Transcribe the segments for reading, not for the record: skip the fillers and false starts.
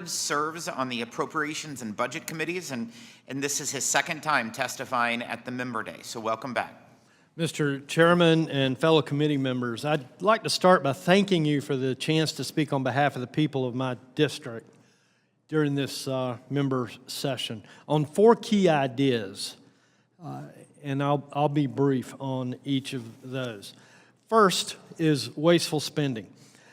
Edwards serves on the Appropriations and Budget Committees, and this is his second time testifying at the Member Day, so welcome back. Mr. Chairman and fellow committee members, I'd like to start by thanking you for the chance to speak on behalf of the people of my district during this member session on 4 key ideas, and I'll be brief on each of those. First is wasteful spending.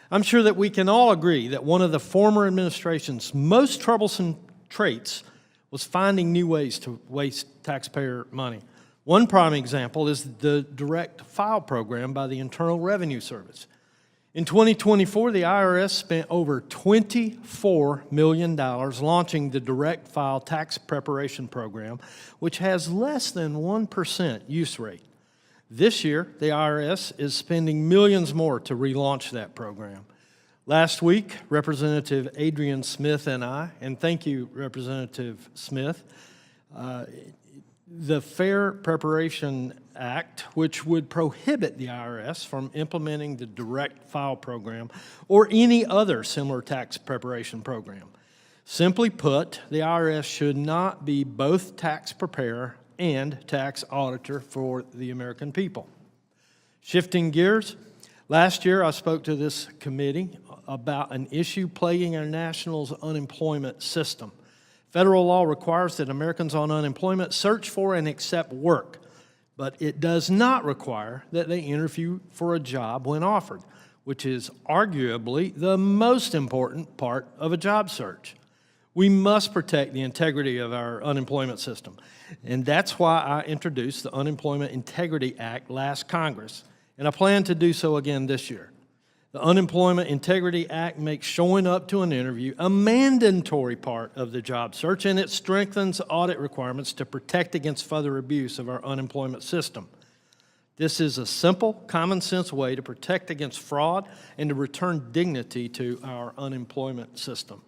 I'm sure that we can all agree that one of the former administration's most troublesome traits was finding new ways to waste taxpayer money. One prime example is the direct file program by the Internal Revenue Service. In 2024, the IRS spent over $24 million launching the direct file tax preparation program, which has less than 1% use rate. This year, the IRS is spending millions more to relaunch that program. Last week, Representative Adrian Smith and I, and thank you, Representative Smith, the Fair Preparation Act, which would prohibit the IRS from implementing the direct file program or any other similar tax preparation program. Simply put, the IRS should not be both tax preparer and tax auditor for the American people. Shifting gears, last year I spoke to this committee about an issue plaguing our nation's unemployment system. Federal law requires that Americans on unemployment search for and accept work, but it does not require that they interview for a job when offered, which is arguably the most important part of a job search. We must protect the integrity of our unemployment system, and that's why I introduced the Unemployment Integrity Act last Congress, and I plan to do so again this year. The Unemployment Integrity Act makes showing up to an interview a mandatory part of the job search, and it strengthens audit requirements to protect against further abuse of our unemployment system. This is a simple, common-sense way to protect against fraud and to return dignity to our unemployment system.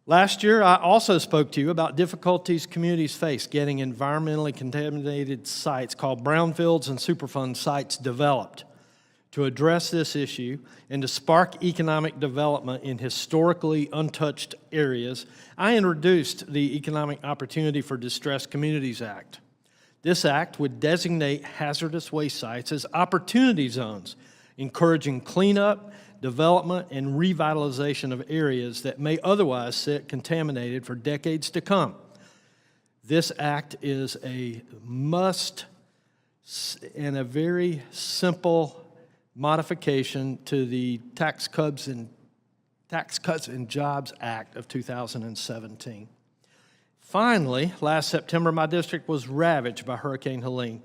Last year, I also spoke to you about difficulties communities face getting environmentally contaminated sites called brownfields and Superfund sites developed. To address this issue and to spark economic development in historically untouched areas, I introduced the Economic Opportunity for Distressed Communities Act. This act would designate hazardous waste sites as opportunity zones, encouraging cleanup, development, and revitalization of areas that may otherwise sit contaminated for decades to come. This act is a must and a very simple modification to the Tax Cuts and Jobs Act of 2017. Finally, last September, my district was ravaged by Hurricane Helene.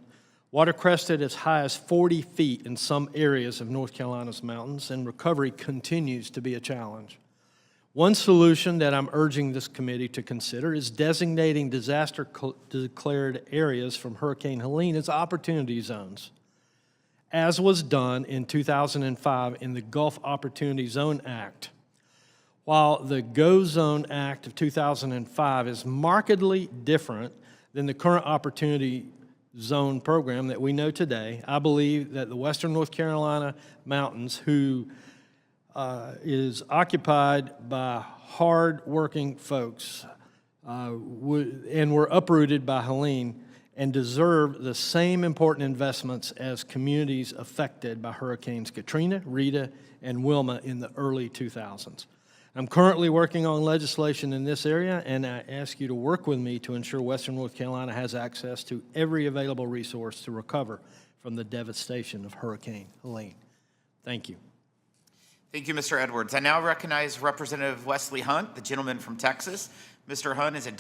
Water crested as high as 40 feet in some areas of North Carolina's mountains, and recovery continues to be a challenge. One solution that I'm urging this committee to consider is designating disaster-declared areas from Hurricane Helene as opportunity zones, as was done in 2005 in the Gulf Opportunity Zone Act. While the GO Zone Act of 2005 is markedly different than the current Opportunity Zone program that we know today, I believe that the Western North Carolina mountains, who is occupied by hard-working folks and were uprooted by Helene, and deserve the same important investments as communities affected by Hurricanes Katrina, Rita, and Wilma in the early 2000s. I'm currently working on legislation in this area, and I ask you to work with me to ensure Western North Carolina has access to every available resource to recover from the devastation of Hurricane Helene. Thank you. Thank you, Mr. Edwards. I now recognize Representative Wesley Hunt, the gentleman from Texas. Mr. Hunt is a